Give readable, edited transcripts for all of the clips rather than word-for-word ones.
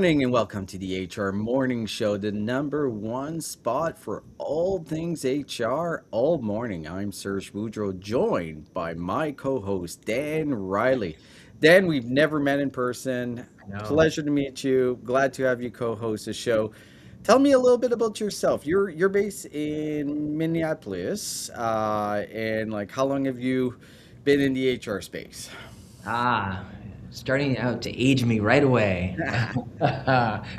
morning and welcome to the HR Morning Show, the number one spot for all things HR all morning. I'm Serge Boudreau, joined by my co-host, Dan Riley. Dan, we've never met in person. No. Pleasure to meet you. Glad to have you co-host the show. Tell me a little bit about yourself. You're based in Minneapolis, and like how long have you been in the HR space? Ah, starting out to age me right away.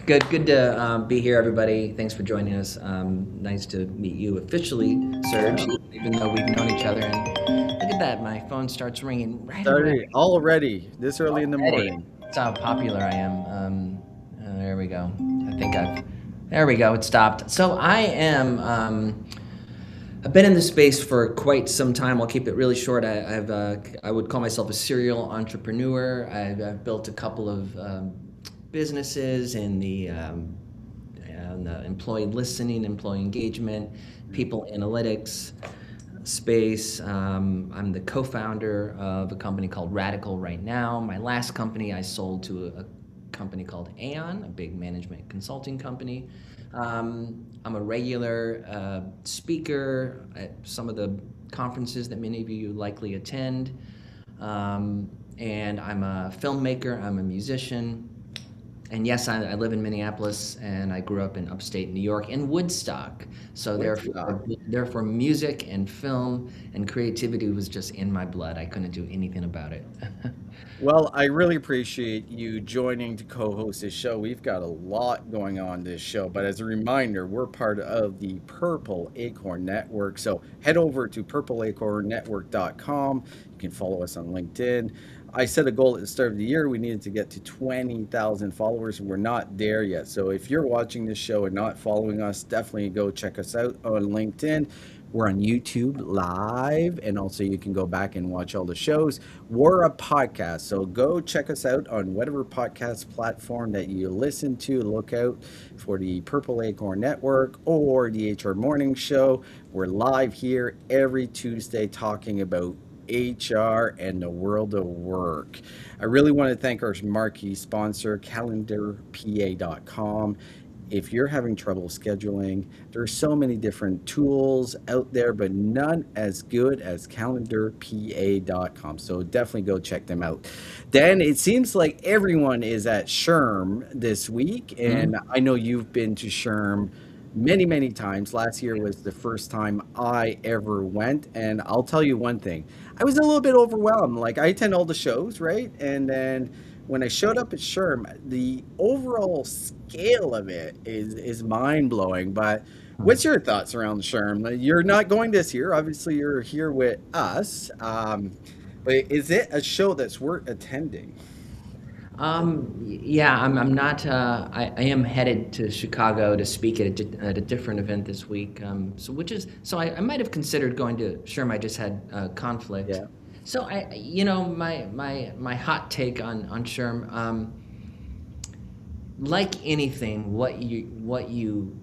Good to be here, everybody. Thanks for joining us. Nice to meet you officially, Serge, Yeah. even though we've known each other. And look at that, my phone starts ringing right away. Started already this early in the Already. morning. That's how popular I am. There we go. There we go. It stopped. So I've been in this space for quite some time. I'll keep it really short. I would call myself a serial entrepreneur. I've built a couple of businesses in the employee listening, employee engagement, people analytics space. I'm the co-founder of a company called Radical right now. My last company I sold to a company called Aon, a big management consulting company. I'm a regular speaker at some of the conferences that many of you likely attend. And I'm a filmmaker, I'm a musician. And yes, I live in Minneapolis, and I grew up in upstate New York in Woodstock. So Woodstock. therefore, music and film and creativity was just in my blood. I couldn't do anything about it. Well, I really appreciate you joining to co-host this show. We've got a lot going on this show, but as a reminder, we're part of the Purple Acorn Network. So head over to purpleacornnetwork.com. You can follow us on LinkedIn. I set a goal at the start of the year. We needed to get to 20,000 followers. We're not there yet. So if you're watching this show and not following us, definitely go check us out on LinkedIn. We're on YouTube live, and also you can go back and watch all the shows. We're a podcast, so go check us out on whatever podcast platform that you listen to. Look out for the Purple Acorn Network or the HR Morning Show. We're live here every Tuesday talking about HR and the world of work. I really want to thank our marquee sponsor, calendarpa.com. If you're having trouble scheduling, there are so many different tools out there, but none as good as calendarpa.com. So definitely go check them out. Then it seems like everyone is at SHRM this week, and I know you've been to SHRM many, many times. Last year was the first time I ever went, and I'll tell you one thing. I was a little bit overwhelmed. Like I attend all the shows, right? And then when I showed up at SHRM, the overall scale of it is mind blowing. But what's your thoughts around SHRM? You're not going this year. Obviously, you're here with us. But is it a show that's worth attending? Yeah, I'm not. I am headed to Chicago to speak at a different event this week. I might have considered going to SHRM. I just had conflict. Yeah. So my hot take on SHRM. Like anything, what you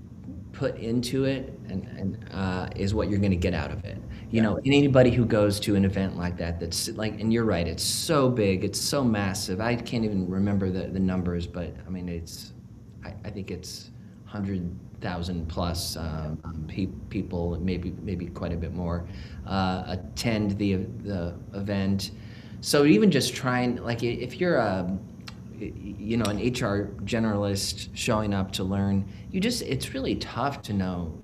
put into it and is what you're going to get out of it. You Yeah. know, and anybody who goes to an event like that, that's like, and you're right, it's so big, it's so massive. I can't even remember the numbers, but I mean, I think it's 100,000 plus people, maybe quite a bit more, attend the event. So even just trying, like, if you're an HR generalist showing up to learn, it's really tough to know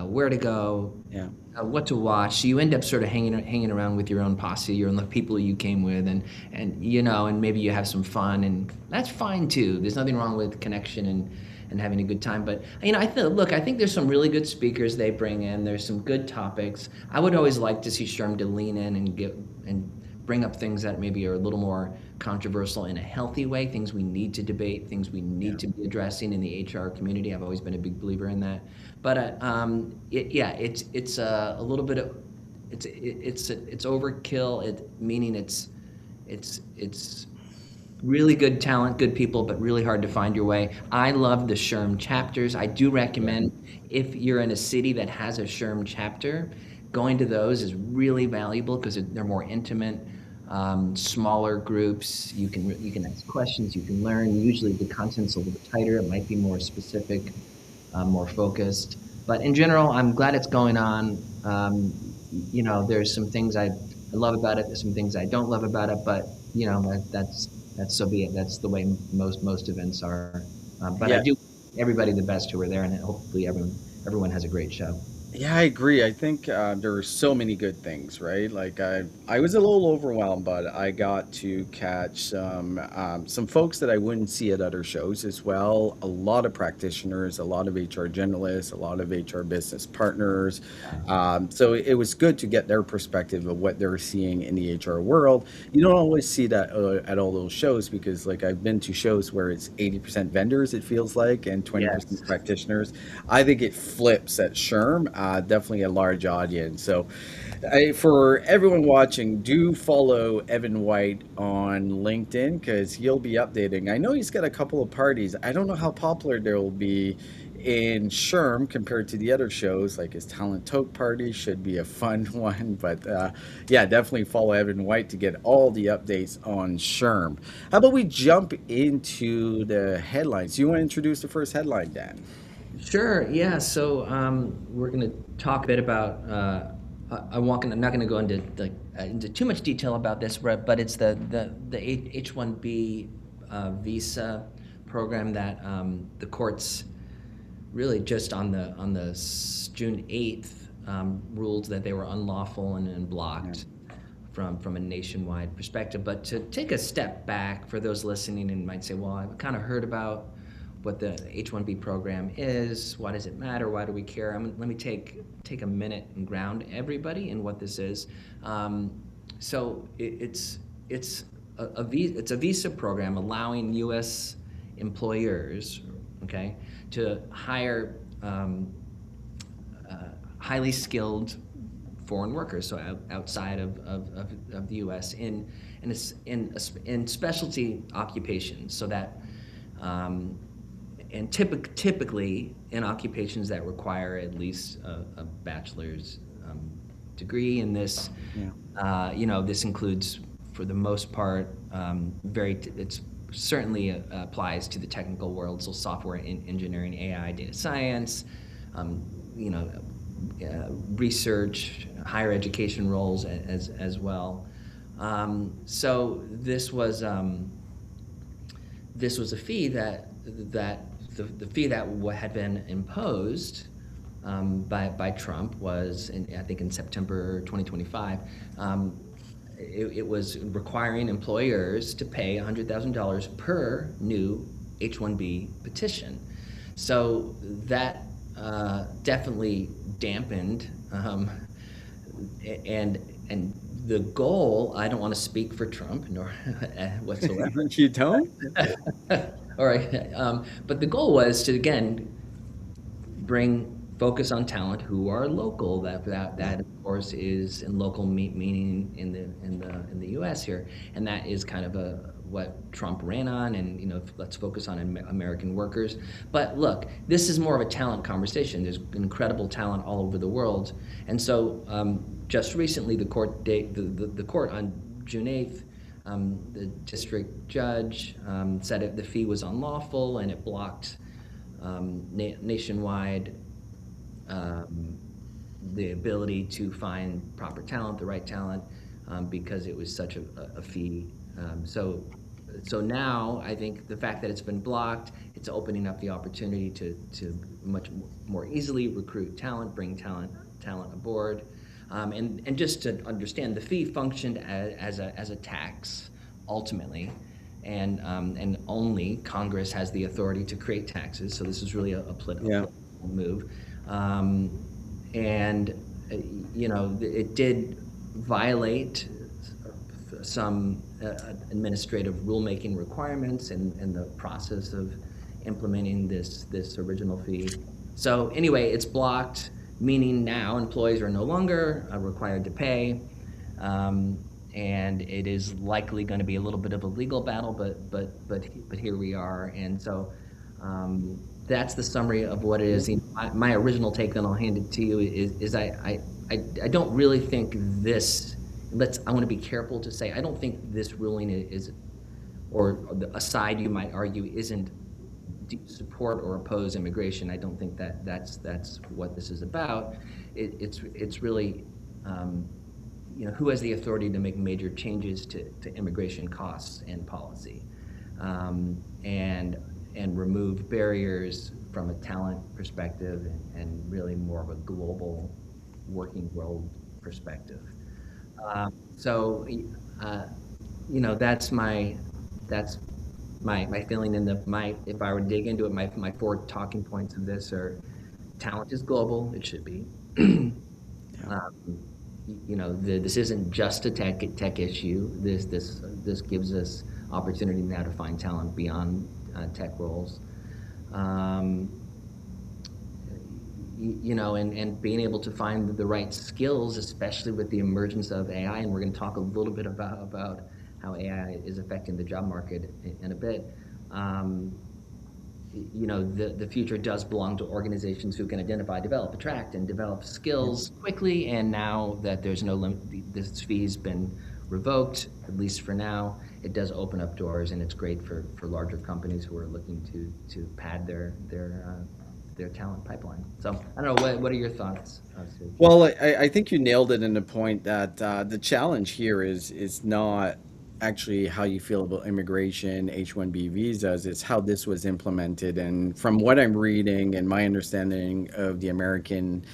where to go, Yeah. what to watch. So you end up sort of hanging around with your own posse, your own the people you came with, and maybe you have some fun, and that's fine too. There's nothing wrong with connection and having a good time. But I think there's some really good speakers they bring in. There's some good topics. I would always like to see SHRM to lean in and bring up things that maybe are a little more controversial in a healthy way, things we need to debate, things we need to be addressing in the HR community. I've always been a big believer in that. But it's a little bit of it's overkill. Meaning it's really good talent, good people, but really hard to find your way. I love the SHRM chapters. I do recommend, if you're in a city that has a SHRM chapter, going to those is really valuable because they're more intimate. Smaller groups, you can ask questions, you can learn. Usually the content's a little bit tighter. It might be more specific, more focused. But in general, I'm glad it's going on. There's some things I love about it. There's some things I don't love about it. But that's so be it. That's the way most events are. But I Yeah. do everybody the best who are there, and hopefully everyone has a great show. Yeah, I agree. I think there are so many good things, right? Like I was a little overwhelmed, but I got to catch some folks that I wouldn't see at other shows as well. A lot of practitioners, a lot of HR generalists, a lot of HR business partners. So it was good to get their perspective of what they're seeing in the HR world. You don't always see that at all those shows because, like, I've been to shows where it's 80% vendors, it feels like, and 20% Yes. practitioners. I think it flips at SHRM. Definitely a large audience. So, for everyone watching, do follow Evan White on LinkedIn because he'll be updating. I know he's got a couple of parties. I don't know how popular there will be in SHRM compared to the other shows. Like his Talent Tote party should be a fun one. But yeah, definitely follow Evan White to get all the updates on SHRM. How about we jump into the headlines? You want to introduce the first headline, Dan? Sure. Yeah. So we're going to talk a bit about. I'm not going to go into too much detail about this, but it's the H-1B visa program that the courts really just on the June 8th ruled that they were unlawful and blocked from a nationwide perspective. But to take a step back for those listening and might say, well, I've kind of heard about what the H-1B program is. Why does it matter? Why do we care? Let me take a minute and ground everybody in what this is. So it's a visa program allowing U.S. employers, okay, to hire highly skilled foreign workers, so outside of the U.S. in specialty occupations, so that and typically in occupations that require at least a bachelor's degree. In this, this includes, for the most part, it's certainly applies to the technical world, so software engineering, AI, data science, research, higher education roles as well. So this was a fee that the fee that had been imposed by Trump was, I think, in September 2025. It was requiring employers to pay $100,000 per new H-1B petition. So that definitely dampened, and the goal, I don't want to speak for Trump nor whatsoever. You don't? All right, but the goal was to again focus on talent who are local. That of course is in local meaning in the U.S. here, and that is kind of what Trump ran on. And let's focus on American workers. But look, this is more of a talent conversation. There's incredible talent all over the world, and so just recently the court on June 8th. The district judge said the fee was unlawful and it blocked nationwide the ability to find proper talent, the right talent, because it was such a fee. So now I think the fact that it's been blocked, it's opening up the opportunity to much more easily recruit talent, bring talent aboard. And just to understand, the fee functioned as a tax ultimately, and only Congress has the authority to create taxes. So this is really a political move, and it did violate some administrative rulemaking requirements in the process of implementing this original fee. So anyway, it's blocked, meaning now employees are no longer required to pay, and it is likely going to be a little bit of a legal battle, but here we are. And so that's the summary of what it is. My original take, then I'll hand it to you, is I don't really think this I want to be careful to say, I don't think this ruling is, or a side you might argue isn't support or oppose immigration. I don't think that's what this is about. It's really, who has the authority to make major changes to immigration costs and policy, and remove barriers from a talent perspective, and really more of a global working world perspective. So, that's my feeling. If I were to dig into it, my four talking points of this are: talent is global. It should be. This isn't just a tech issue. This gives us opportunity now to find talent beyond tech roles. And being able to find the right skills, especially with the emergence of AI, and we're going to talk a little bit about how AI is affecting the job market in a bit. The future does belong to organizations who can identify, develop, attract, and develop skills quickly. And now that there's no limit, this fee's been revoked, at least for now, it does open up doors, and it's great for larger companies who are looking to pad their talent pipeline. So I don't know, what are your thoughts, Serge? Well, I think you nailed it in the point that the challenge here is not actually how you feel about immigration, H-1B visas. It's how this was implemented. And from what I'm reading and my understanding of the American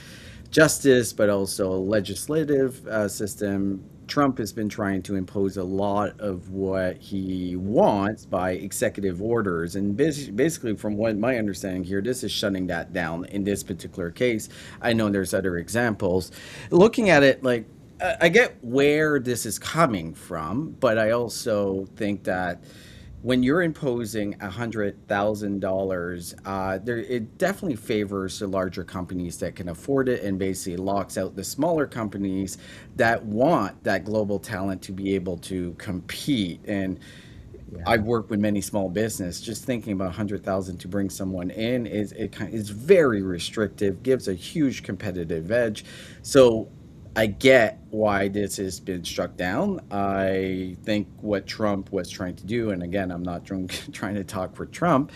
justice, but also legislative system, Trump has been trying to impose a lot of what he wants by executive orders. And basically, from what my understanding here, this is shutting that down in this particular case. I know there's other examples. Looking at it, like, I get where this is coming from, but I also think that when you're imposing $100,000, it definitely favors the larger companies that can afford it, and basically locks out the smaller companies that want that global talent to be able to compete. And I've worked with many small business. Just thinking about 100,000 to bring someone in is very restrictive, gives a huge competitive edge. So I get why this has been struck down. I think what Trump was trying to do, and again, I'm not trying to talk for Trump,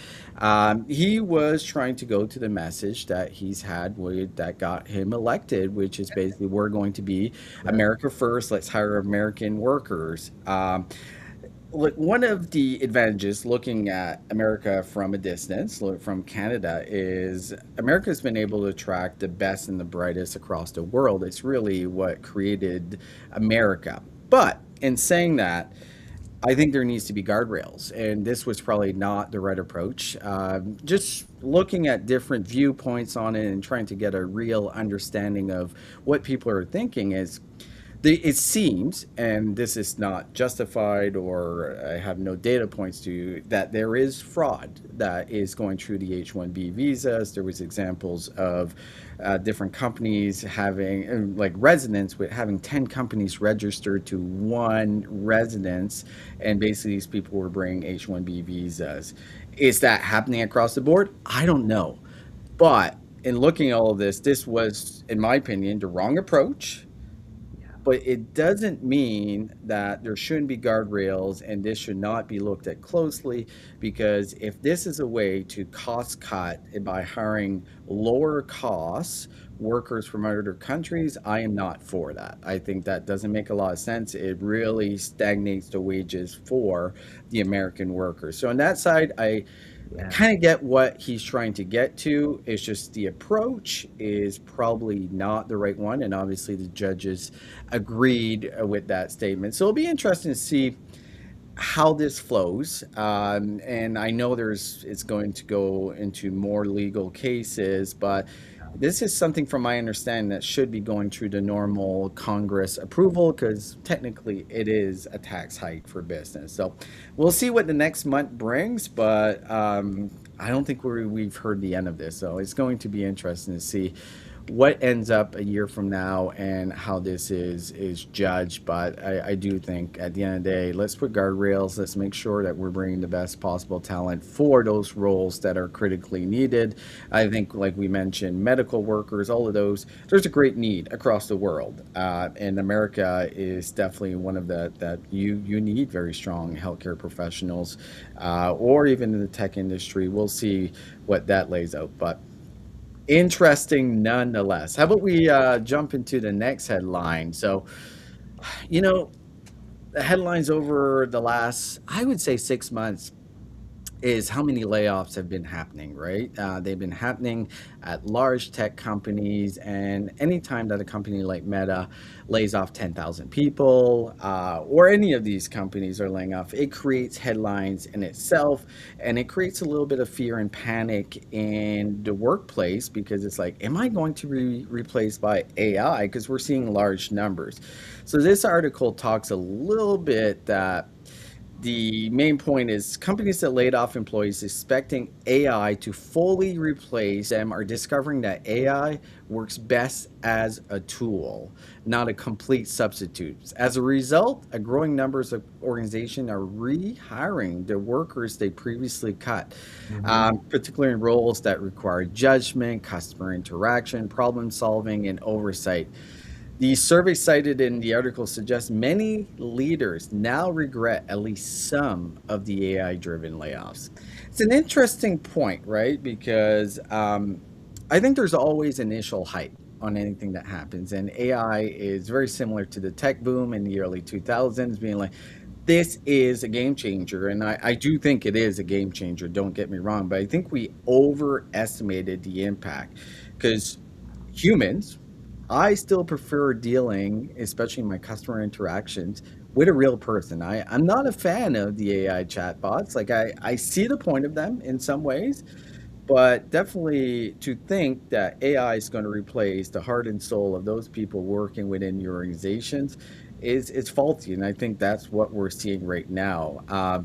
he was trying to go to the message that he's had that got him elected, which is basically, we're going to be America first, let's hire American workers. Look, one of the advantages looking at America from a distance, from Canada, is America's been able to attract the best and the brightest across the world. It's really what created America. But in saying that, I think there needs to be guardrails, and this was probably not the right approach. Just looking at different viewpoints on it and trying to get a real understanding of what people are thinking is, it seems, and this is not justified or I have no data points to, that there is fraud that is going through the H-1B visas. There was examples of different companies having, like residents, with having 10 companies registered to one residence, and basically these people were bringing H-1B visas. Is that happening across the board? I don't know. But in looking at all of this, this was, in my opinion, the wrong approach. But it doesn't mean that there shouldn't be guardrails and this should not be looked at closely, because if this is a way to cost cut by hiring lower costs workers from other countries, I am not for that. I think that doesn't make a lot of sense. It really stagnates the wages for the American workers. So on that side, I kind of get what he's trying to get to. It's just the approach is probably not the right one, and obviously the judges agreed with that statement. So it'll be interesting to see how this flows. And I know it's going to go into more legal cases, but this is something, from my understanding, that should be going through the normal Congress approval, because technically it is a tax hike for business. So we'll see what the next month brings, but I don't think we've heard the end of this. So it's going to be interesting to see what ends up a year from now and how this is judged. But I do think at the end of the day, let's put guardrails. Let's make sure that we're bringing the best possible talent for those roles that are critically needed. I think, like we mentioned, medical workers, all of those, there's a great need across the world. And America is definitely one of the that you need very strong healthcare professionals, or even in the tech industry. We'll see what that lays out. But interesting nonetheless. How about we jump into the next headline? So, you know, the headlines over the last, I would say, 6 months is how many layoffs have been happening, right? They've been happening at large tech companies, and anytime that a company like Meta lays off 10,000 people, or any of these companies are laying off, it creates headlines in itself, and it creates a little bit of fear and panic in the workplace because it's like, am I going to be replaced by AI? Because we're seeing large numbers. So this article talks a little bit that the main point is companies that laid off employees expecting AI to fully replace them are discovering that AI works best as a tool, not a complete substitute. As a result, a growing numbers of organizations are rehiring the workers they previously cut, Mm-hmm. particularly in roles that require judgment, customer interaction, problem solving, and oversight. The survey cited in the article suggests many leaders now regret at least some of the AI driven layoffs. It's an interesting point, right? Because I think there's always initial hype on anything that happens. And AI is very similar to the tech boom in the early 2000s, being like, this is a game changer. And I do think it is a game changer, don't get me wrong. But I think we overestimated the impact because humans, I still prefer dealing, especially in my customer interactions, with a real person. I'm not a fan of the AI chatbots. Like I see the point of them in some ways, but definitely to think that AI is going to replace the heart and soul of those people working within your organizations is faulty. And I think that's what we're seeing right now.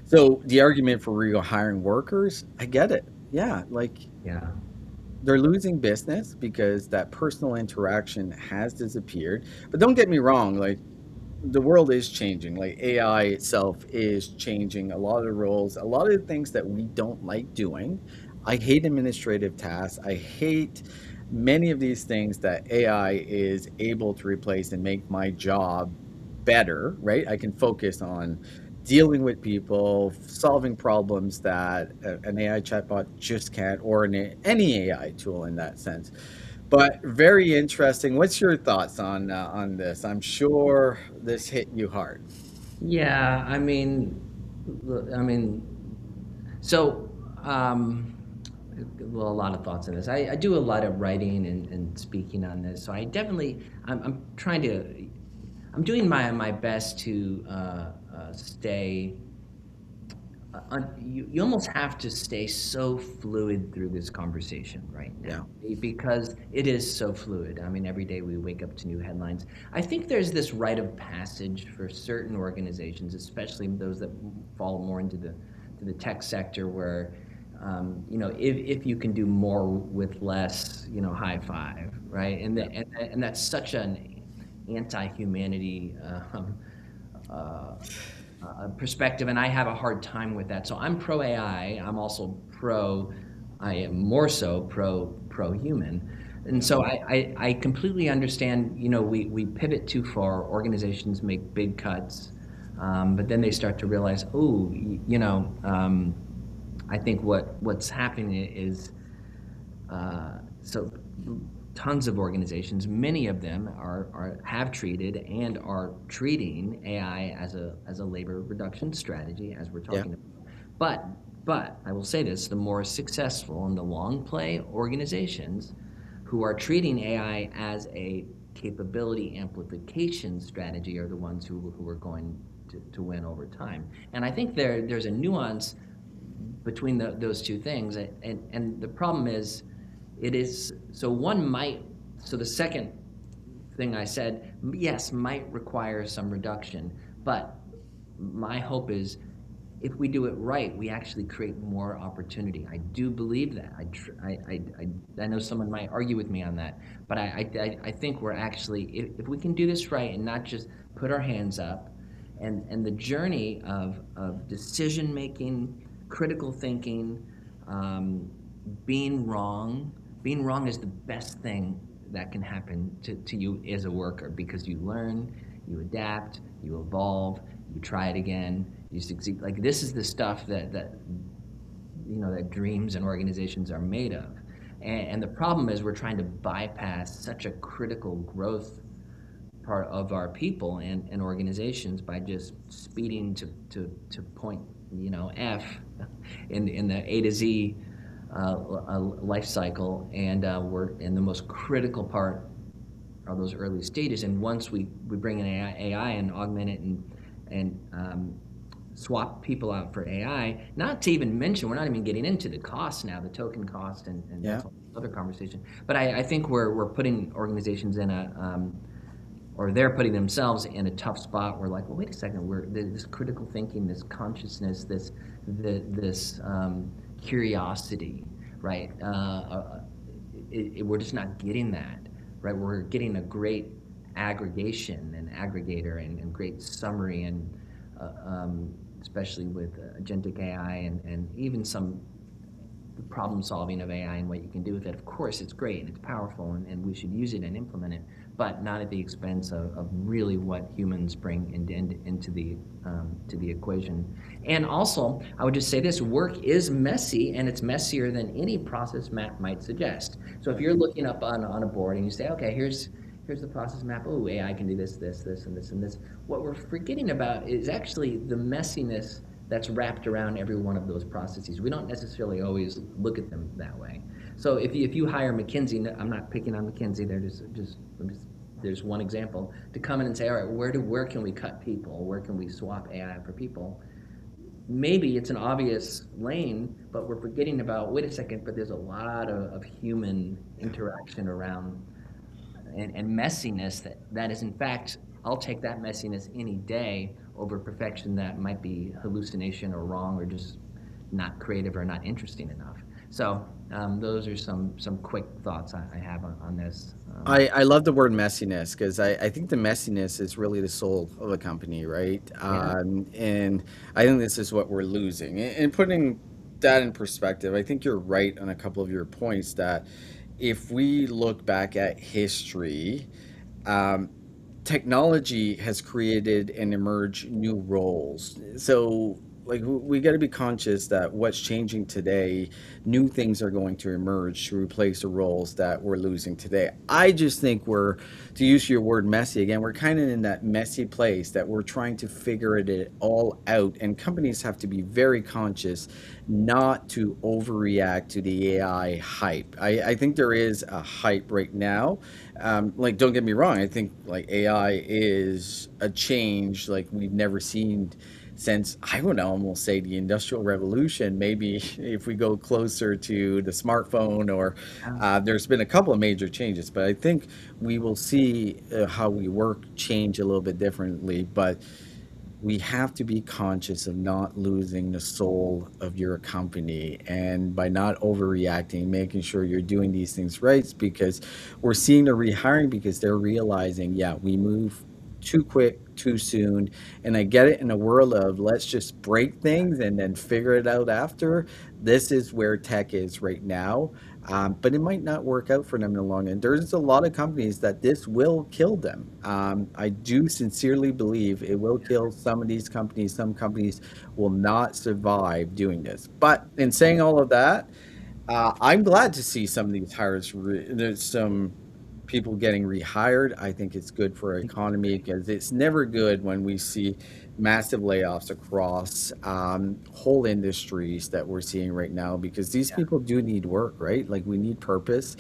So the argument for hiring workers, I get it. Yeah, like Yeah. they're losing business because that personal interaction has disappeared. But don't get me wrong, like the world is changing. Like AI itself is changing a lot of the roles, a lot of the things that we don't like doing. I hate administrative tasks. I hate many of these things that AI is able to replace and make my job better, right? I can focus on dealing with people, solving problems that an AI chatbot just can't, or any AI tool in that sense. But very interesting. What's your thoughts on this? I'm sure this hit you hard. Yeah, I mean, so, well, a lot of thoughts on this. I do a lot of writing and speaking on this, so I definitely, I'm trying to, I'm doing my best to stay. You almost have to stay so fluid through this conversation right Yeah. now because it is so fluid. I mean, every day we wake up to new headlines. I think there's this rite of passage for certain organizations, especially those that fall more into the tech sector, where if you can do more with less, high five, right? And Yeah. and that's such an anti-humanity uh, perspective, and I have a hard time with that. So I'm pro AI. I'm also pro. I am more so pro human, and Yeah. so I completely understand. We pivot too far. Organizations make big cuts, but then they start to realize, oh, I think what's happening is so tons of organizations, many of them have treated and are treating AI as a labor reduction strategy, as we're Yeah. talking about. But I will say this: the more successful and the long play organizations who are treating AI as a capability amplification strategy are the ones who are going to win over time. And I think there's a nuance between those two things. And the problem is, it is so one might so the second thing I said, yes, might require some reduction, but my hope is if we do it right, we actually create more opportunity. I do believe that. I know someone might argue with me on that, but I think we're actually, if we can do this right and not just put our hands up, and the journey of decision making, critical thinking, um, being wrong, being wrong is the best thing that can happen to you as a worker, because you learn, you adapt, you evolve, you try it again, you succeed. Like, this is the stuff that that dreams and organizations are made of. And the problem is we're trying to bypass such a critical growth part of our people and organizations by just speeding to point F in the A to Z life cycle, and we're in the most critical part are those early stages. And once we bring in AI and augment it and swap people out for AI, not to even mention, we're not even getting into the cost now, the token cost, and Yeah. that's another conversation. But I think we're putting organizations in or they're putting themselves in a tough spot. We're like, well, wait a second, this critical thinking, this consciousness, this curiosity, right? We're just not getting that, right? We're getting a great aggregation and aggregator and great summary, and especially with agentic AI and even some problem solving of AI and what you can do with it. Of course, it's great and it's powerful, and we should use it and implement it, but not at the expense of really what humans bring into the equation. And also, I would just say this: work is messy, and it's messier than any process map might suggest. So if you're looking up on a board and you say, okay, here's the process map. Oh, AI can do this, this, this, and this, and this. What we're forgetting about is actually the messiness that's wrapped around every one of those processes. We don't necessarily always look at them that way. So if you hire McKinsey, I'm not picking on McKinsey, they're there's one example, to come in and say, all right, where can we cut people? Where can we swap AI for people? Maybe it's an obvious lane, but we're forgetting about, wait a second, but there's a lot of human interaction around and messiness that is, in fact, I'll take that messiness any day over perfection that might be hallucination or wrong or just not creative or not interesting enough. So those are some quick thoughts I have on this. I love the word messiness, because I think the messiness is really the soul of a company, right? Yeah. And I think this is what we're losing. And putting that in perspective, I think you're right on a couple of your points that if we look back at history, um, technology has created and emerged new roles. So, like, we got to be conscious that what's changing today, new things are going to emerge to replace the roles that we're losing today. I just think we're, to use your word messy again, we're kind of in that messy place that we're trying to figure it all out. And companies have to be very conscious not to overreact to the AI hype. I think there is a hype right now. Like, don't get me wrong, I think like AI is a change like we've never seen since, I would almost say, the Industrial Revolution. Maybe if we go closer to the smartphone, or there's been a couple of major changes, but I think we will see how we work change a little bit differently. But we have to be conscious of not losing the soul of your company, and by not overreacting, making sure you're doing these things right, because we're seeing the rehiring, because they're realizing, yeah, we move too quick too soon. And I get it, in a world of let's just break things and then figure it out after. This is where tech is right now. But it might not work out for them in the long end. There's a lot of companies that this will kill them. I do sincerely believe it will kill some of these companies. Some companies will not survive doing this. But in saying all of that, I'm glad to see some of these hires. There's some people getting rehired. I think it's good for our economy, because it's never good when we see massive layoffs across whole industries that we're seeing right now, because these people do need work, right? Like, we need purpose.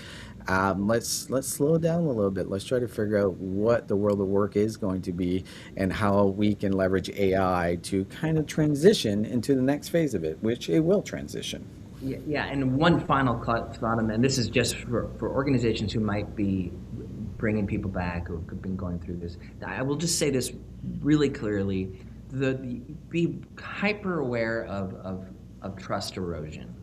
Let's slow down a little bit. Let's try to figure out what the world of work is going to be, and how we can leverage AI to kind of transition into the next phase of it, which it will transition. Yeah, and one final thought, and this is just for organizations who might be bringing people back or have been going through this. I will just say this really clearly: be hyper aware of trust erosion.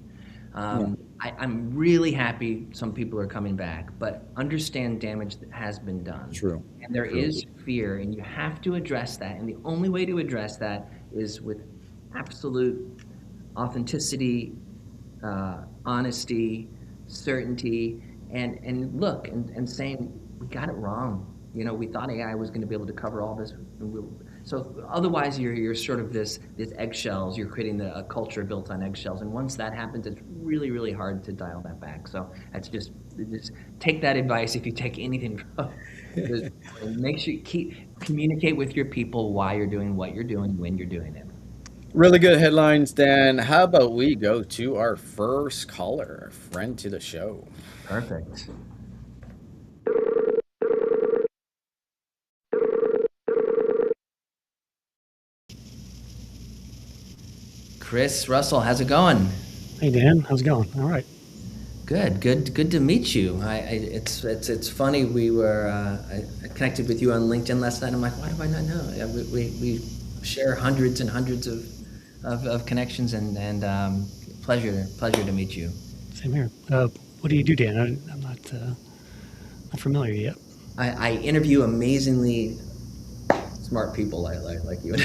Yeah, I'm really happy some people are coming back, but understand damage that has been done. true, And there true. is fear, and you have to address that. And the only way to address that is with absolute authenticity, honesty, certainty, and look, and saying we got it wrong. We thought AI was going to be able to cover all this. So otherwise, you're sort of this eggshells. You're creating a culture built on eggshells, and once that happens, it's really really hard to dial that back. So that's just take that advice if you take anything from this. And make sure you communicate with your people why you're doing what you're doing when you're doing it. Really good headlines, Dan. How about we go to our first caller, a friend to the show? Perfect. Chris Russell, how's it going? Hey Dan, how's it going? All right. Good to meet you. It's funny. I connected with you on LinkedIn last night. I'm like, why do I not know? Yeah, we share hundreds and hundreds of connections, and pleasure to meet you. Same here. What do you do, Dan? I'm not familiar yet. I interview amazingly smart people like you,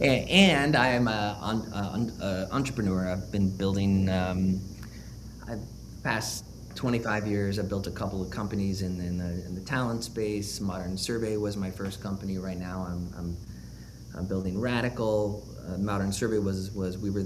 and I am an entrepreneur. I've been building. I've past 25 years. I've built a couple of companies in the talent space. Modern Survey was my first company. Right now, I'm building Radical. Modern Survey was we were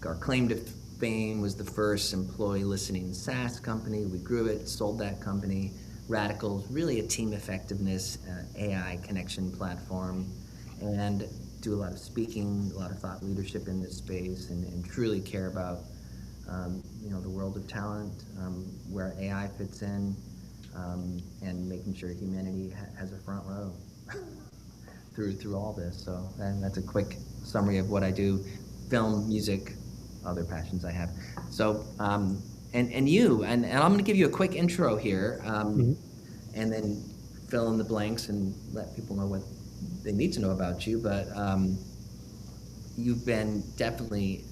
our claim to fame was the first employee listening SaaS company. We grew it, sold that company. Radical is really a team effectiveness AI connection platform, and do a lot of speaking, a lot of thought leadership in this space, and truly care about the world of talent, where AI fits in, and making sure humanity has a front row through all this. So that's a quick summary of what I do: film, music, other passions I have. So and you, and I'm going to give you a quick intro here, and then fill in the blanks and let people know what they need to know about you. But you've been definitely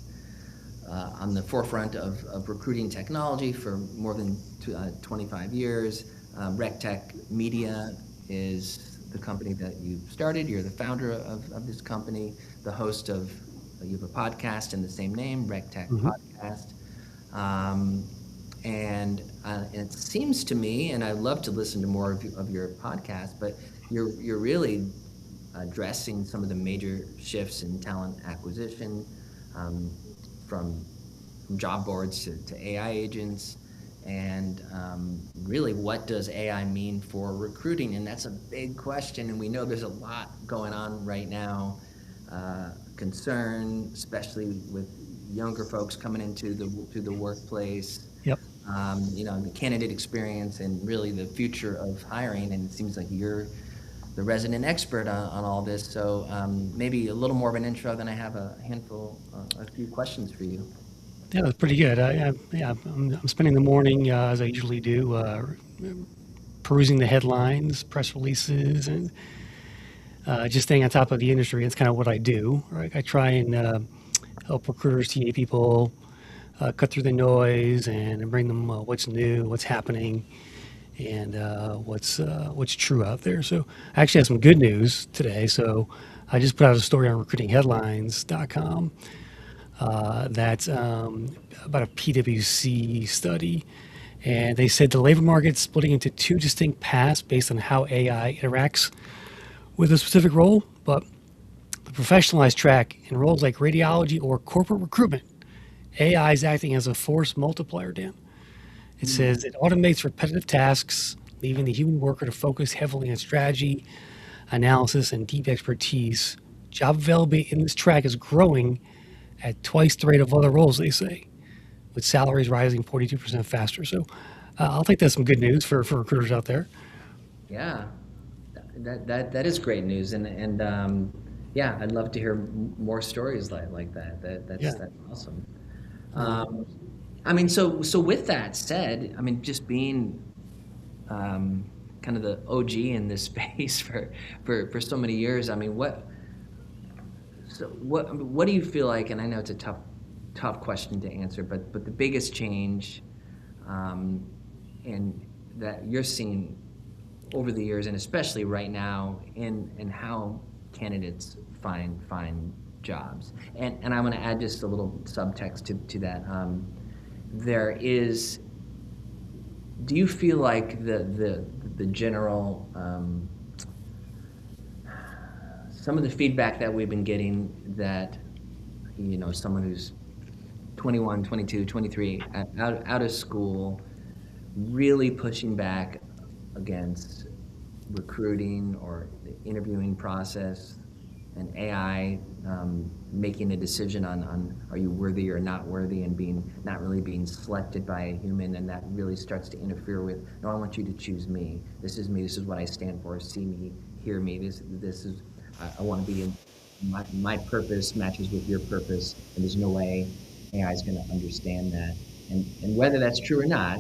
on the forefront of recruiting technology for more than 25 years. RecTech Media is the company that you started. You're the founder of this company, the host of, you have a podcast in the same name, RecTech Podcast. And it seems to me, and I love to listen to more of your podcast, but you're really addressing some of the major shifts in talent acquisition, from job boards to AI agents, and really, what does AI mean for recruiting? And that's a big question, and we know there's a lot going on right now, concern, especially with younger folks coming into the workplace. Yep. The candidate experience and really the future of hiring, and it seems like you're the resident expert on all this. So maybe a little more of an intro, then I have a few questions for you. Yeah, that's pretty good. I'm spending the morning, as I usually do, perusing the headlines, press releases, and just staying on top of the industry. It's kind of what I do. Right? I try and help recruiters, TA people, cut through the noise and bring them what's new, what's happening, and what's true out there. So I actually have some good news today. So I just put out a story on recruitingheadlines.com that's about a PwC study. And they said the labor market's splitting into two distinct paths based on how AI interacts with a specific role. But the professionalized track in roles like radiology or corporate recruitment, AI is acting as a force multiplier, Dan. It says it automates repetitive tasks, leaving the human worker to focus heavily on strategy, analysis, and deep expertise. Job availability in this track is growing at twice the rate of other roles, they say, with salaries rising 42% faster. So I'll think that's some good news for recruiters out there. Yeah, that is great news, and yeah, I'd love to hear more stories like that. That's awesome. I mean, so with that said, I mean, just being kind of the OG in this space for so many years, I mean, So what do you feel like? And I know it's a tough question to answer, but the biggest change, and that you're seeing over the years, and especially right now, in how candidates find jobs. And I'm going to add just a little subtext to that. There is. Do you feel like the general some of the feedback that we've been getting that, someone who's 21, 22, 23, out of school, really pushing back against recruiting or the interviewing process and AI making a decision on are you worthy or not worthy, and not really being selected by a human, and that really starts to interfere with, no, I want you to choose me. This is me. This is what I stand for. See me, hear me. This is I want to be in my purpose matches with your purpose, and there's no way AI is going to understand that. And whether that's true or not,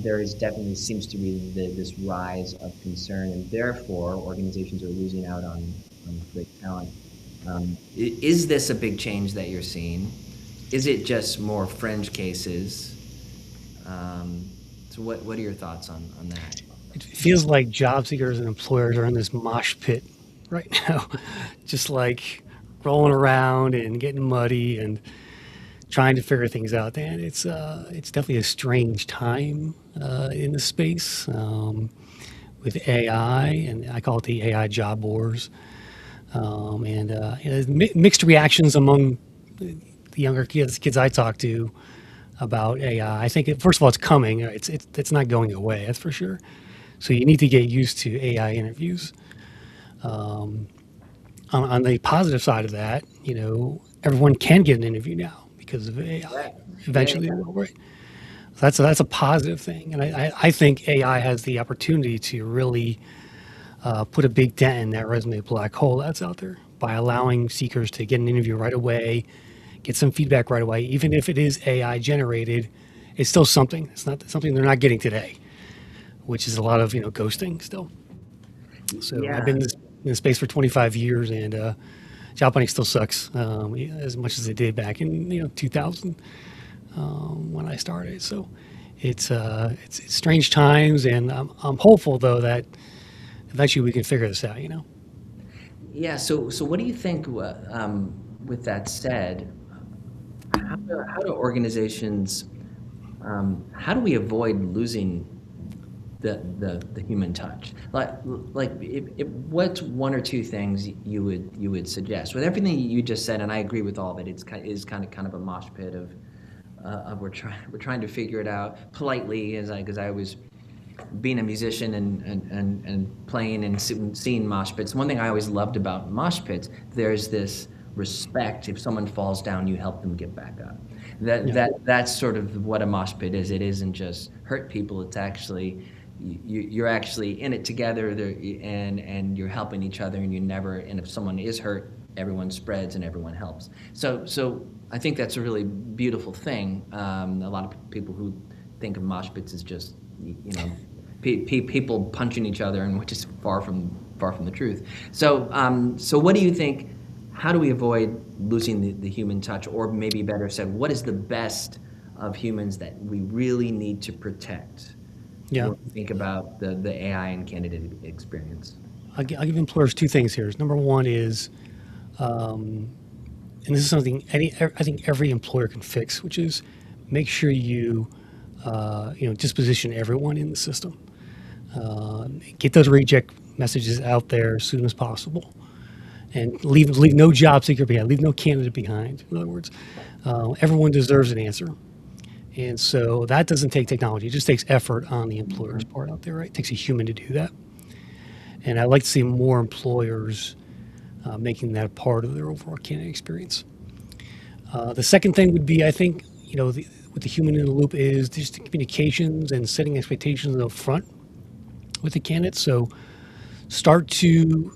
there is definitely seems to be this rise of concern, and therefore organizations are losing out on great talent. Is this a big change that you're seeing? Is it just more fringe cases? So what are your thoughts on that? It feels like job seekers and employers are in this mosh pit right now, just like rolling around and getting muddy and trying to figure things out. And it's definitely a strange time in the space with AI, and I call it the AI job wars. Mixed reactions among the younger kids I talk to about AI. I think first of all, it's coming. It's not going away. That's for sure. So you need to get used to AI interviews. On the positive side of that, everyone can get an interview now because of AI. Right. Eventually, Yeah. right? That's a positive thing, and I think AI has the opportunity to really put a big dent in that resume black hole that's out there by allowing seekers to get an interview right away, get some feedback right away. Even if it is AI generated, it's still something. It's not something they're not getting today, which is a lot of ghosting still. So Yeah. I've been in this space for 25 years, and job hunting still sucks as much as it did back in 2000 when I started. So it's strange times, and I'm hopeful though that eventually we can figure this out. Yeah. So what do you think? With that said, how do organizations? How do we avoid losing the human touch? Like if what's one or two things you would suggest with everything you just said? And I agree with all of it. It's kind of a mosh pit of we're trying to figure it out politely, as I was being a musician and playing and seeing mosh pits. One thing I always loved about mosh pits, there's this respect. If someone falls down, you help them get back up. That's sort of what a mosh pit is. It isn't just hurt people. It's actually you're actually in it together, and you're helping each other, and and if someone is hurt, everyone spreads and everyone helps. So I think that's a really beautiful thing. A lot of people who think of mosh pits as just people punching each other, and which is far from the truth. So what do you think? How do we avoid losing the human touch, or maybe better said, what is the best of humans that we really need to protect? Yeah. When we think about the AI and candidate experience. I'll give employers two things here. Number one is, and this is something I think every employer can fix, which is make sure you disposition everyone in the system. Get those reject messages out there as soon as possible, and leave no job seeker behind, leave no candidate behind. In other words, everyone deserves an answer. And so that doesn't take technology. It just takes effort on the employer's part out there, right? It takes a human to do that. And I'd like to see more employers making that a part of their overall candidate experience. The second thing would be, I think, with the human in the loop is just the communications and setting expectations up front with the candidate. So start to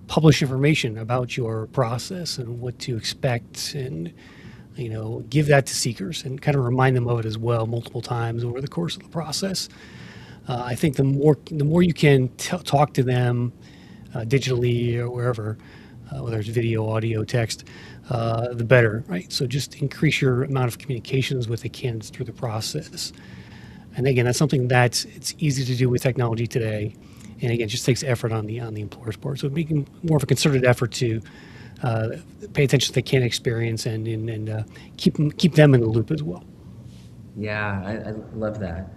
publish information about your process and what to expect, and give that to seekers and kind of remind them of it as well multiple times over the course of the process. I think the more you can talk to them digitally or wherever, whether it's video, audio, text, the better, right? So just increase your amount of communications with the candidates through the process. And again, that's something that it's easy to do with technology today. And again, it just takes effort on the employer's part. So making more of a concerted effort to pay attention to the candidate experience and keep them in the loop as well. Yeah, I love that.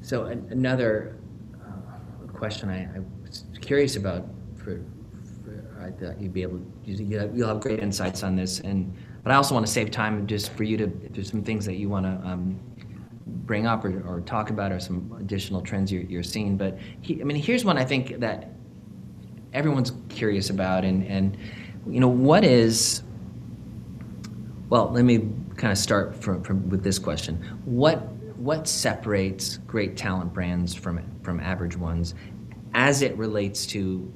So another question I was curious about I thought you'd be able to, you'll have great insights on this, but I also want to save time just for you to, if there's some things that you want to bring up or talk about, or some additional trends you're seeing. But here's one I think that everyone's curious about, and what is, well, let me kind of start with this question. What separates great talent brands from average ones, as it relates to,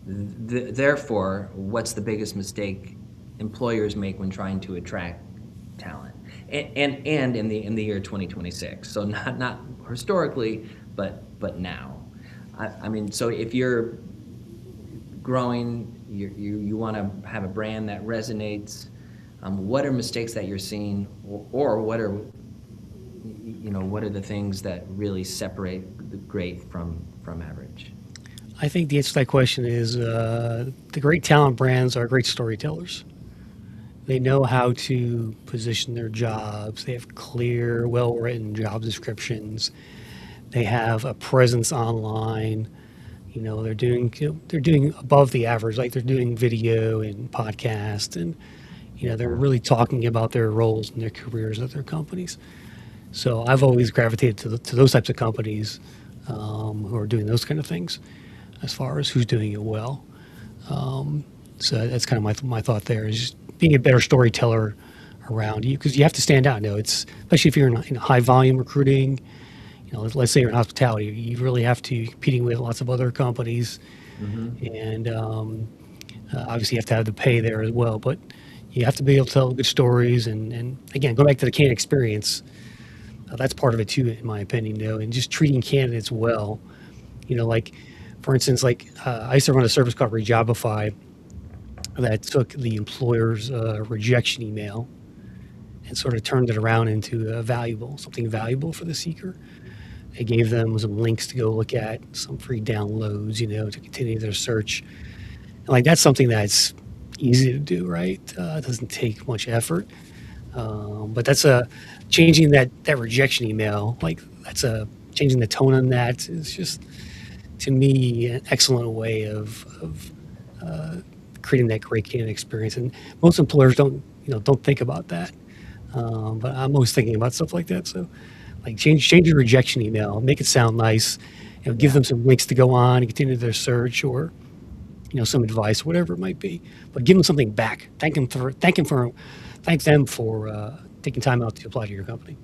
therefore, what's the biggest mistake employers make when trying to attract talent, and in the year 2026? So not historically, but now. So if you're growing, you want to have a brand that resonates. What are mistakes that you're seeing, or what are the things that really separate the great from average? I think the answer to that question is the great talent brands are great storytellers. They know how to position their jobs. They have clear, well-written job descriptions. They have a presence online. They're doing above the average, like they're doing video and podcast, and they're really talking about their roles and their careers at their companies. So I've always gravitated to those types of companies who are doing those kind of things, as far as who's doing it well. So that's kind of my thought there, is just being a better storyteller around you, because you have to stand out. Especially if you're in high volume recruiting. Let's say you're in hospitality, you really have to be competing with lots of other companies, and obviously you have to have the pay there as well. But you have to be able to tell good stories, and again, go back to the candidate experience. That's part of it too, in my opinion, and just treating candidates well. Like, for instance, I used to run a service called Rejobify that took the employer's rejection email and sort of turned it around into something valuable for the seeker. They gave them some links to go look at, some free downloads, to continue their search. And that's something that's easy to do, right? It doesn't take much effort. But that's changing that rejection email. That's changing the tone on that is just, to me, an excellent way of creating that great candidate experience. And most employers don't think about that. But I'm always thinking about stuff like that. So, change your rejection email, make it sound nice. Give them some links to go on and continue their search, or some advice, whatever it might be. But give them something back. Thank them for taking time out to apply to your company.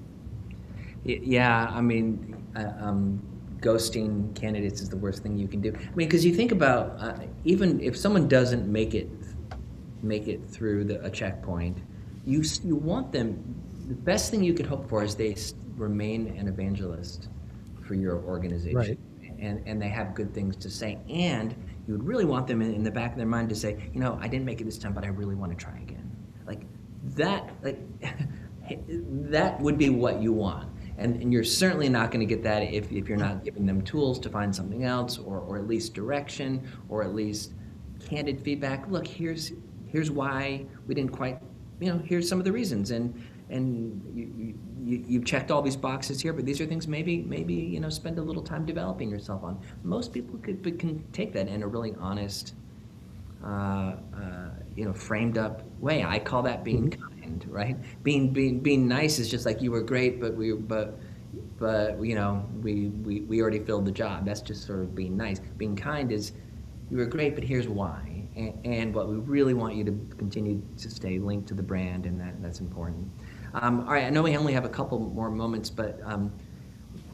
Yeah, ghosting candidates is the worst thing you can do. Because you think about even if someone doesn't make it through a checkpoint, you want them. The best thing you could hope for is they remain an evangelist for your organization, right? And they have good things to say, and you would really want them in the back of their mind to say, I didn't make it this time, but I really want to try again. That would be what you want. And you're certainly not going to get that if you're not giving them tools to find something else, or at least direction, or at least candid feedback. Look, here's why we didn't quite, here's some of the reasons, and you've checked all these boxes here, but these are things maybe spend a little time developing yourself on. Most people can take that in a really honest, framed up way. I call that being kind, right? Being nice is just like, you were great, but we already filled the job. That's just sort of being nice. Being kind is, you were great, but here's why. And what we really want you to continue to stay linked to the brand, and that's important. All right, I know we only have a couple more moments, but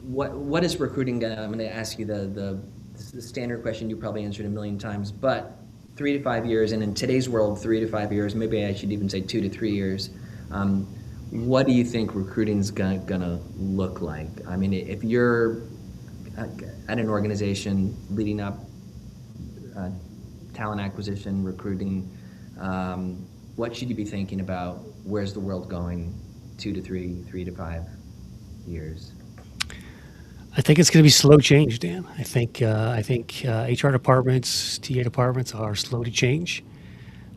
what is recruiting? I'm going to ask you the standard question you probably answered a million times, but 3 to 5 years, and in today's world, 3 to 5 years, maybe I should even say 2 to 3 years. What do you think recruiting's gonna look like? If you're at an organization leading up uh, talent acquisition, recruiting, what should you be thinking about? Where's the world going 2 to 3, 3 to 5 years? I think it's going to be slow change, Dan. I think HR departments, TA departments are slow to change,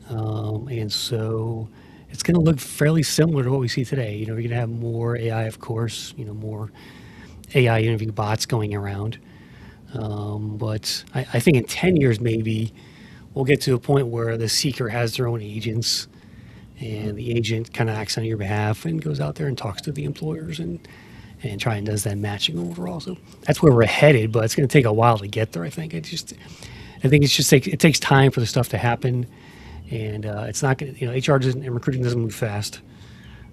and so it's going to look fairly similar to what we see today. You're going to have more AI, of course. More AI interview bots going around. But I think in 10 years, maybe we'll get to a point where the seeker has their own agents, and the agent kind of acts on your behalf and goes out there and talks to the employers and try and does that matching overall. So that's where we're headed, but it's going to take a while to get there. I think it takes time for the stuff to happen, and it's not going to, HR doesn't, and recruiting doesn't move fast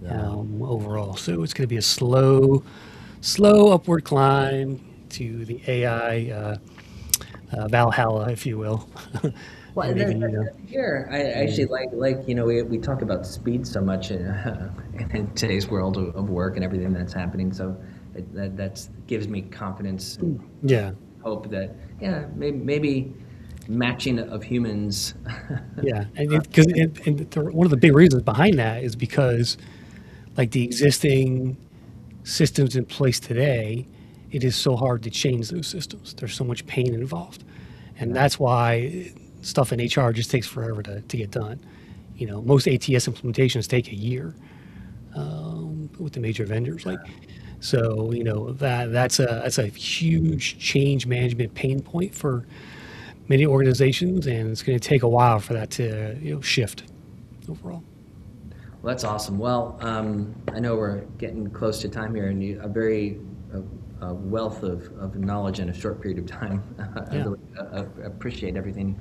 overall. So it's going to be a slow upward climb to the AI Valhalla, if you will. Well, And even, here I actually like we talk about speed so much in today's world of work and everything that's happening. So that gives me confidence, and yeah, hope that maybe matching of humans. yeah, and because one of the big reasons behind that is because like the existing systems in place today, it is so hard to change those systems. There's so much pain involved, and that's why stuff in HR just takes forever to get done. Most ATS implementations take a year with the major vendors. So that's a huge change management pain point for many organizations, and it's going to take a while for that to shift overall. Well, that's awesome. Well, I know we're getting close to time here, and a wealth of knowledge in a short period of time. I Yeah. really appreciate everything.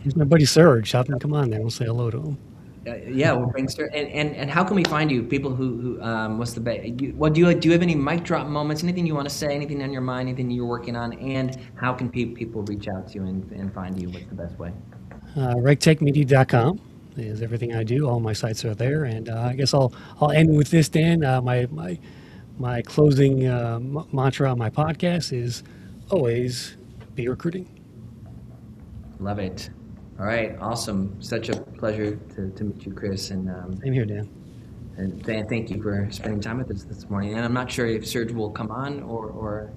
Here's my buddy Serge. Have him come on there. We'll say hello to him. Yeah, we'll bring Serge. And how can we find you? People who what's the best? Do you have any mic drop moments? Anything you want to say? Anything on your mind? Anything you're working on? And how can people reach out to you and find you? What's the best way? RecTechMedia.com is everything I do. All my sites are there, and I guess I'll end with this, Dan. My closing mantra on my podcast is always be recruiting. Love it. All right, awesome. Such a pleasure to meet you, Chris. And Same here, Dan. and thank you for spending time with us this morning. And I'm not sure if Serge will come on or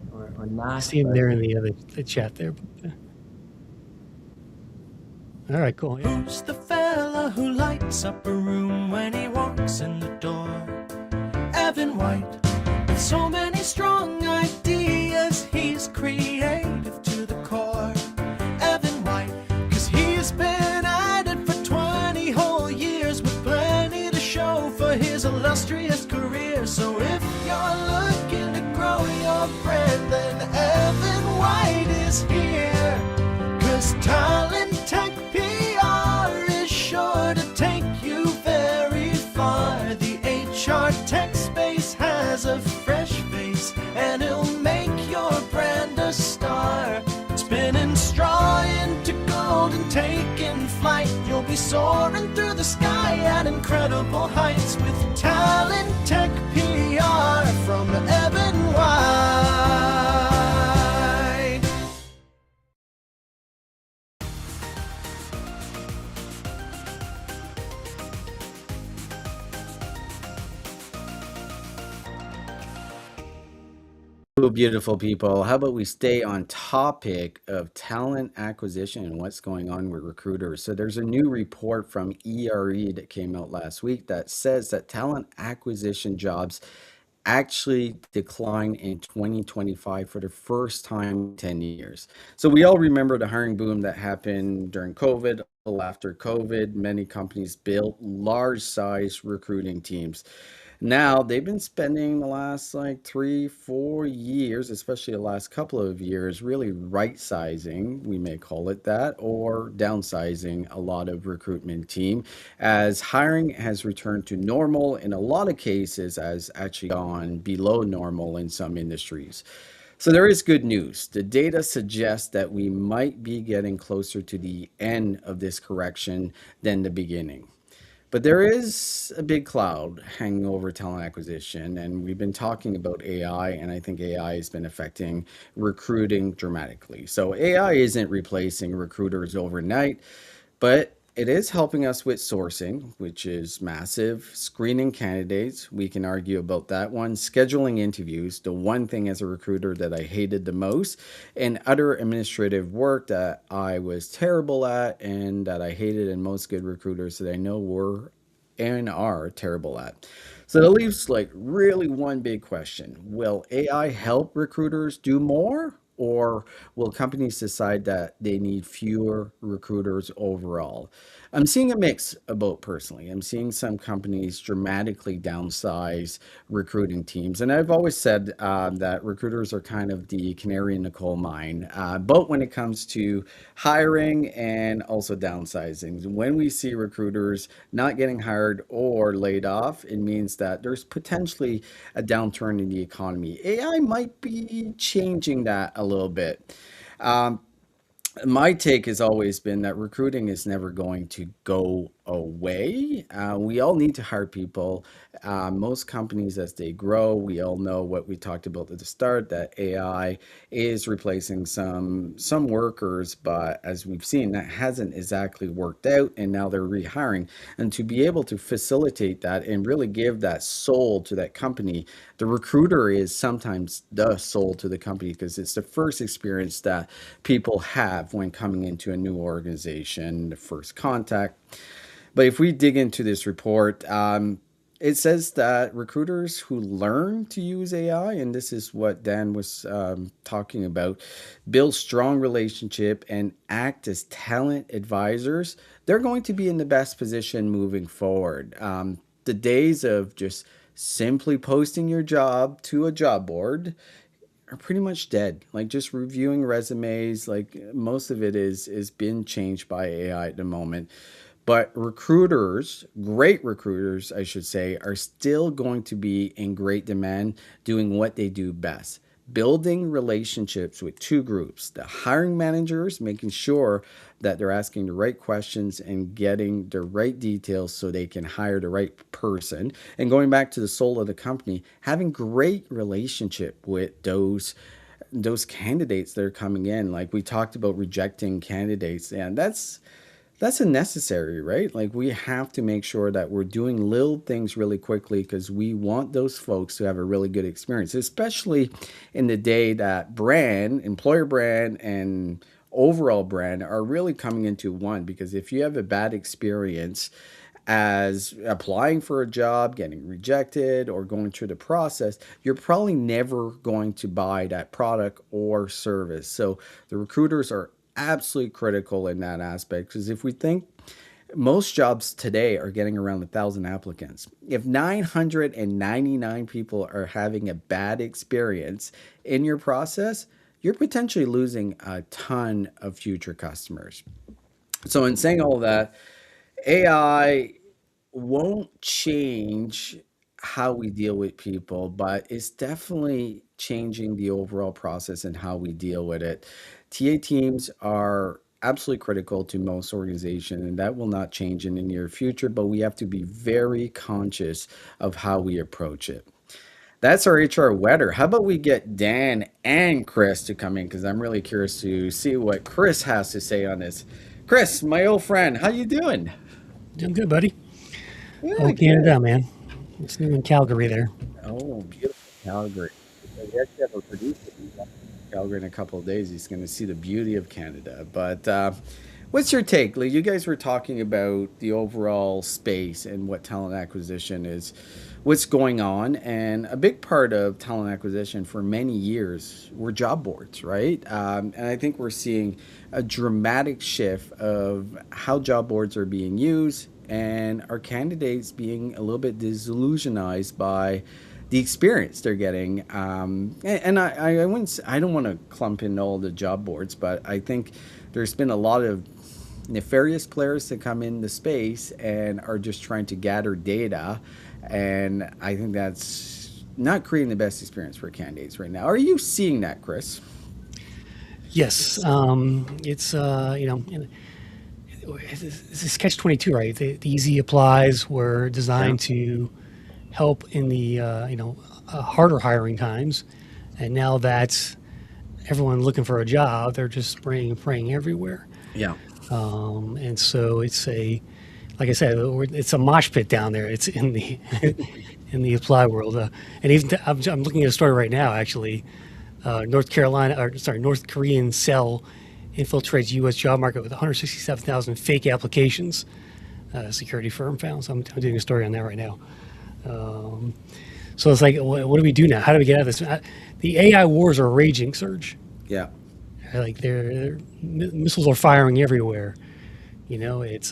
not. I see him there in the chat there. All right, cool. Yeah. Who's the fella who lights up a room when he walks in the door? Evan White, with so many strong ideas, he's creative to the core. Evan White, cause he's been at it for 20 whole years with plenty to show for his illustrious career. So if you're looking to grow your brand, then Evan White is here. Cause talent tech PR is sure to take you very far. The HR tech space has a fresh face, and it'll make your brand a star. Spinning straw into gold and taking flight, you'll be soaring through the sky at incredible heights with talent tech PR from Evan White. Beautiful people. How about we stay on topic of talent acquisition and what's going on with recruiters? So there's a new report from ERE that came out last week that says that talent acquisition jobs actually declined in 2025 for the first time in 10 years. So we all remember the hiring boom that happened during COVID. After COVID, many companies built large size recruiting teams. Now they've been spending the last like 3, 4 years, especially the last couple of years, really right sizing, we may call it that, or downsizing a lot of recruitment team as hiring has returned to normal. In a lot of cases, has actually gone below normal in some industries. So there is good news. The data suggests that we might be getting closer to the end of this correction than the beginning. But there is a big cloud hanging over talent acquisition, and we've been talking about AI, and I think AI has been affecting recruiting dramatically. So AI isn't replacing recruiters overnight, but it is helping us with sourcing, which is massive, screening candidates. We can argue about that one, scheduling interviews, the one thing as a recruiter that I hated the most, and other administrative work that I was terrible at and that I hated, and most good recruiters that I know were and are terrible at. So that leaves like really one big question. Will AI help recruiters do more? Or will companies decide that they need fewer recruiters overall? I'm seeing a mix of both personally. I'm seeing some companies dramatically downsize recruiting teams. And I've always said that recruiters are kind of the canary in the coal mine, both when it comes to hiring and also downsizing. When we see recruiters not getting hired or laid off, it means that there's potentially a downturn in the economy. AI might be changing that a little bit. Um, my take has always been that recruiting is never going to go away. We all need to hire people. Most companies, as they grow, we all know what we talked about at the start, that AI is replacing some workers, but as we've seen, that hasn't exactly worked out, and now they're rehiring. And to be able to facilitate that and really give that soul to that company, the recruiter is sometimes the soul to the company because it's the first experience that people have when coming into a new organization, the first contact. But if we dig into this report, it says that recruiters who learn to use AI, and this is what Dan was talking about, build strong relationship and act as talent advisors, they're going to be in the best position moving forward. The days of just simply posting your job to a job board are pretty much dead. Like just reviewing resumes, like most of it is been changed by AI at the moment. But recruiters, great recruiters, I should say, are still going to be in great demand doing what they do best. Building relationships with two groups, the hiring managers, making sure that they're asking the right questions and getting the right details so they can hire the right person. And going back to the soul of the company, having great relationship with those candidates that are coming in. Like we talked about rejecting candidates, and that's unnecessary, right? Like we have to make sure that we're doing little things really quickly because we want those folks to have a really good experience, especially in the day that brand, employer brand, and overall brand are really coming into one. Because if you have a bad experience as applying for a job, getting rejected, or going through the process, you're probably never going to buy that product or service. So the recruiters are absolutely critical in that aspect because if we think most jobs today are getting around 1,000 applicants. If 999 people are having a bad experience in your process, you're potentially losing a ton of future customers. So, in saying all that, AI won't change how we deal with people, but it's definitely changing the overall process and how we deal with it. TA teams are absolutely critical to most organizations, and that will not change in the near future, but we have to be very conscious of how we approach it. That's our HR weather. How about we get Dan and Chris to come in because I'm really curious to see what Chris has to say on this. Chris, my old friend, how you doing? Doing good, buddy. Yeah, Oh, good. Canada, man. It's new in Calgary there. Oh, beautiful Calgary. We actually have a producer who's going to Calgary in a couple of days. He's going to see the beauty of Canada. But what's your take? Like, you guys were talking about the overall space and what talent acquisition is, what's going on. And a big part of talent acquisition for many years were job boards, right? And I think we're seeing a dramatic shift of how job boards are being used and our candidates being a little bit disillusionized by the experience they're getting. And I wouldn't, I don't want to clump in all the job boards, but I think there's been a lot of nefarious players that come in the space and are just trying to gather data. And I think that's not creating the best experience for candidates right now. Are you seeing that, Chris? Yes, it's it's catch-22, right? The easy applies were designed to help in the harder hiring times, and now that's everyone looking for a job. They're just spraying and praying everywhere, Yeah. and so like I said, it's a mosh pit down there. It's in the in the apply world, and even I'm looking at a story right now. Actually, North Korean cell infiltrates U.S. job market with 167,000 fake applications. Security firm found. So I'm doing a story on that right now. So it's like, what do we do now? How do we get out of this? The AI wars are raging, Serge. Yeah. Like missiles are firing everywhere. It's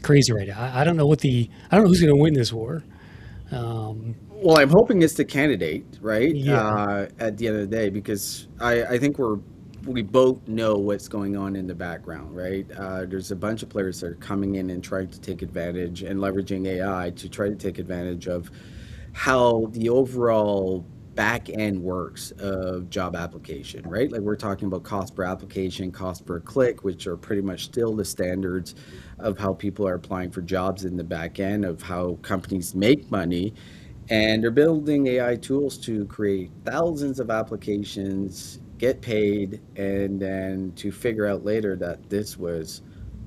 crazy right now. I don't know who's going to win this war. Well, I'm hoping it's the candidate, right? Yeah. At the end of the day, because I think we both know what's going on in the background, right? There's a bunch of players that are coming in and trying to take advantage and leveraging AI to try to take advantage of how the overall back end works of job application, right? Like we're talking about cost per application, cost per click, which are pretty much still the standards of how people are applying for jobs in the back end of how companies make money. And they're building AI tools to create thousands of applications, get paid, and then to figure out later that this was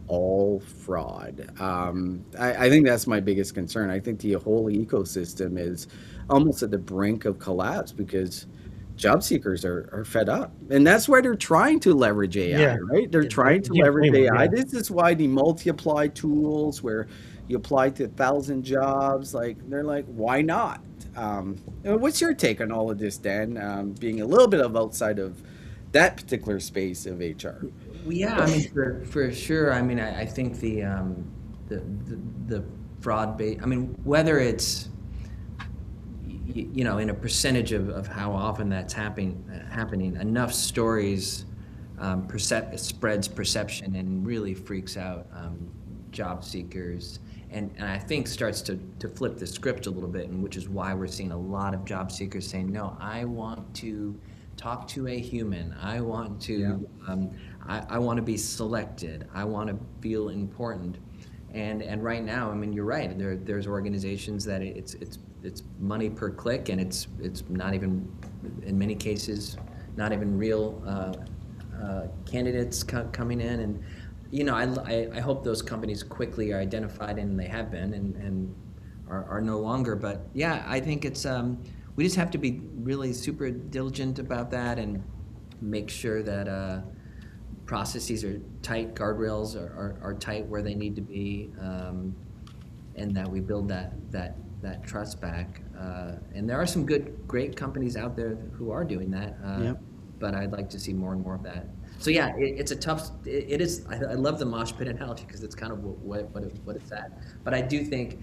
all fraud. I think that's my biggest concern. I think the whole ecosystem is almost at the brink of collapse because job seekers are fed up. And that's why they're trying to leverage AI, Yeah. right? They're trying to Yeah, leverage blame 'em, AI. yeah. This is why the multi-apply tools where you apply to 1,000 jobs, like they're like, why not? What's your take on all of this, Dan? Being a little bit of outside of that particular space of HR. Well, yeah, I mean, for sure. I mean, I think the the fraud base. I mean, whether it's in a percentage of how often that's happening, enough stories spreads perception and really freaks out job seekers. And I think starts to flip the script a little bit, and which is why we're seeing a lot of job seekers saying, no, I want to talk to a human. I want to I want to be selected. I want to feel important. And right now, I mean, you're right. There's organizations that it's money per click, and it's not even, in many cases, not even real candidates coming in. And I hope those companies quickly are identified, and they have been, and are no longer. But yeah, I think it's we just have to be really super diligent about that and make sure that processes are tight, guardrails are tight where they need to be, and that we build that trust back. And there are some great companies out there who are doing that. But I'd like to see more and more of that. So yeah, it's a tough. It is. I love the mosh pit analogy because it's kind of what it's at. But I do think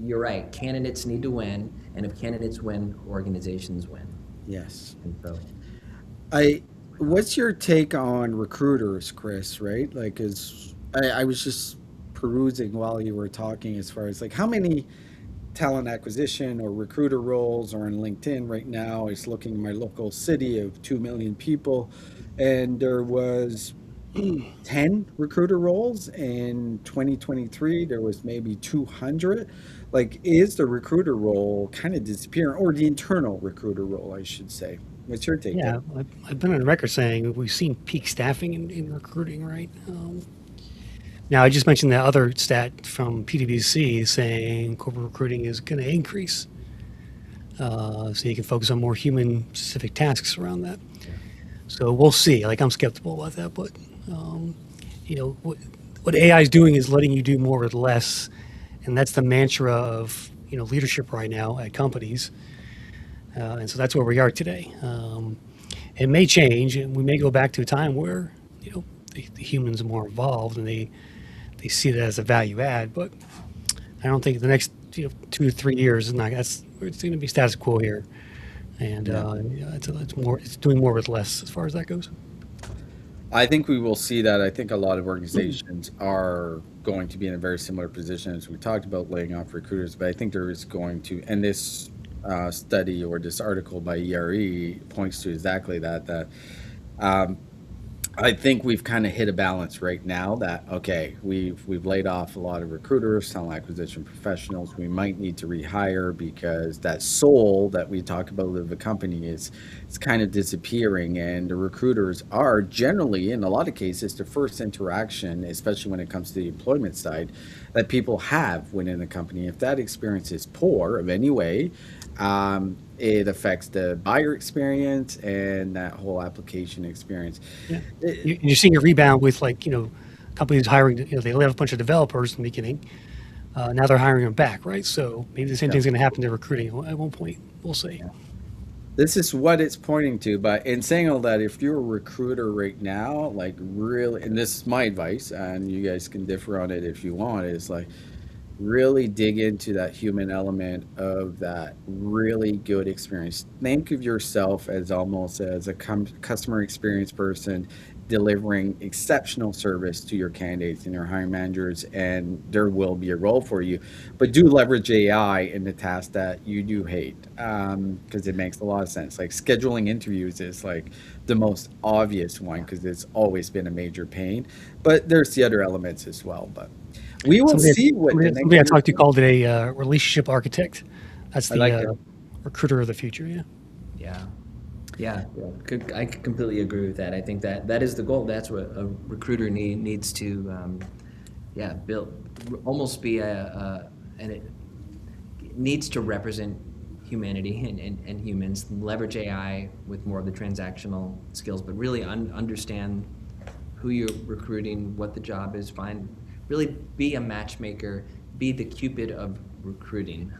you're right. Candidates need to win, and if candidates win, organizations win. Yes. And so, what's your take on recruiters, Chris? Right, like, I was just perusing while you were talking, as far as like how many talent acquisition or recruiter roles are on LinkedIn right now. It's looking in my local city of 2 million people, and there was 10 recruiter roles in 2023. There was maybe 200. Like, is the recruiter role kind of disappearing, or the internal recruiter role, I should say? What's your take? Yeah, I've been on record saying we've seen peak staffing in recruiting, right? Now, I just mentioned that other stat from PwC saying corporate recruiting is going to increase. So you can focus on more human-specific tasks around that. So we'll see. Like, I'm skeptical about that, but what AI is doing is letting you do more with less, and that's the mantra of leadership right now at companies. And so that's where we are today. It may change, and we may go back to a time where the humans are more involved and they see that as a value add. But I don't think the next 2 to 3 years is not. It's going to be status quo here, and it's doing more with less as far as that goes. I think we will see that. I think a lot of organizations are going to be in a very similar position as we talked about, laying off recruiters. But I think there is going to, and this study or this article by ERE points to exactly that I think we've kind of hit a balance right now that okay, we've laid off a lot of recruiters, talent acquisition professionals. We might need to rehire because that soul that we talk about of the company is it's kind of disappearing, and the recruiters are generally, in a lot of cases, the first interaction, especially when it comes to the employment side, that people have within a company. If that experience is poor of any way, it affects the buyer experience and that whole application experience. Yeah. It- You're seeing a rebound with companies hiring, they let off a bunch of developers in the beginning. Now they're hiring them back, right? So maybe the same yeah. thing's going to happen to recruiting at one point. We'll see. This is what it's pointing to. But in saying all that, if you're a recruiter right now, like really, and this is my advice, and you guys can differ on it if you want, is like really dig into that human element of that really good experience. Think of yourself as almost as a customer experience person delivering exceptional service to your candidates and your hiring managers, and there will be a role for you. But do leverage AI in the task that you do hate, because it makes a lot of sense. Like scheduling interviews is like the most obvious one because it's always been a major pain. But there's the other elements as well. But we will see what the next Somebody I talked to year- called it a relationship architect. That's I like the it. recruiter of the future. Yeah. Yeah. Yeah, I completely agree with that. I think that is the goal. That's what a recruiter needs to, build, almost be and it needs to represent humanity and humans, leverage AI with more of the transactional skills, but really understand who you're recruiting, what the job is, really be a matchmaker, be the Cupid of recruiting.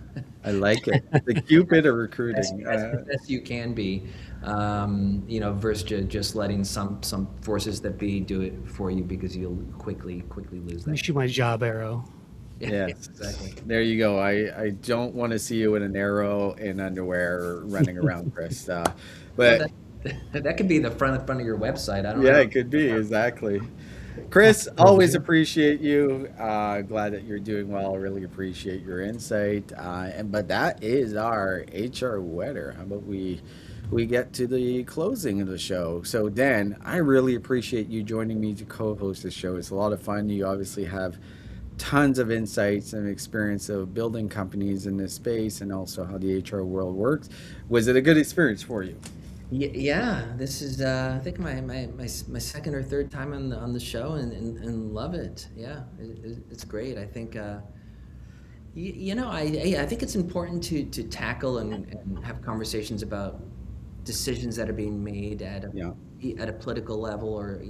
I like it. The Cupid of recruiting. As best you can be, versus just letting some forces that be do it for you because you'll quickly lose Let me that. shoot my job arrow. Yes, exactly. there you go. I don't want to see you in an arrow in underwear running around, Chris. But That could be the front of your website. I don't yeah, know. it could be exactly. Chris, always appreciate you. Glad that you're doing well. Really appreciate your insight. But that is our HR wetter. How about we get to the closing of the show? So Dan, I really appreciate you joining me to co-host the show. It's a lot of fun. You obviously have tons of insights and experience of building companies in this space and also how the HR world works. Was it a good experience for you? Yeah, this is I think my second or third time on the show and love it. Yeah, it's great. I think I think it's important to tackle and have conversations about decisions that are being made at a political level, or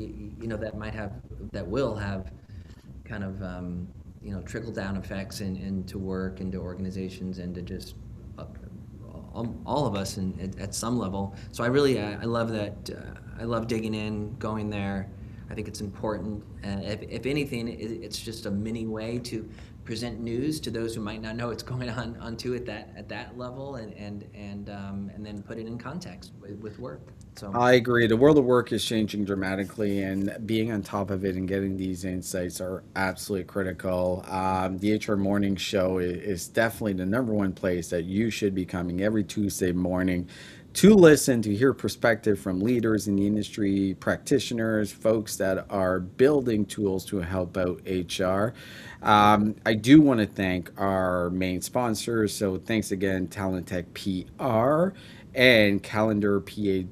that will have kind of trickle down effects into work, into organizations, and to just all of us at some level. So I love that. I love digging in, going there. I think it's important. If anything, it's just a mini way to present news to those who might not know what's going on too at that level, and then put it in context with work. So I agree. The world of work is changing dramatically, and being on top of it and getting these insights are absolutely critical. The HR Morning Show is definitely the number one place that you should be coming every Tuesday morning to listen, to hear perspective from leaders in the industry, practitioners, folks that are building tools to help out HR. I do want to thank our main sponsors. So thanks again, Talent Tech PR and calendarpa.com.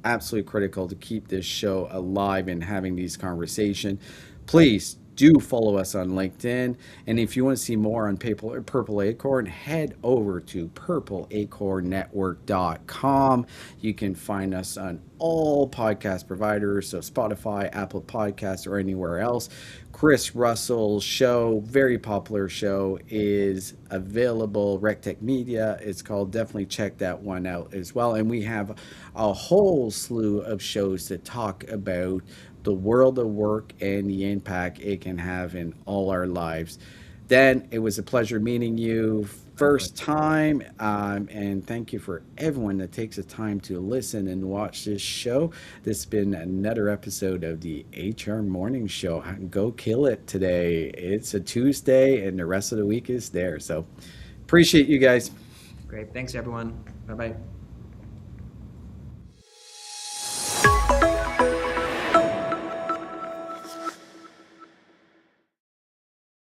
Absolutely critical to keep this show alive and having these conversations. Please do follow us on LinkedIn. And if you want to see more on Purple Acorn, head over to purpleacornnetwork.com. You can find us on all podcast providers, so Spotify, Apple Podcasts, or anywhere else. Chris Russell's show, very popular show, is available, RecTech Media. It's called. Definitely check that one out as well. And we have a whole slew of shows that talk about the world of work and the impact it can have in all our lives. Dan, it was a pleasure meeting you first time, and thank you for everyone that takes the time to listen and watch this show. This has been another episode of the HR Morning Show. Go kill it today. It's a Tuesday, and the rest of the week is there. So appreciate you guys. great. Thanks everyone. Bye bye.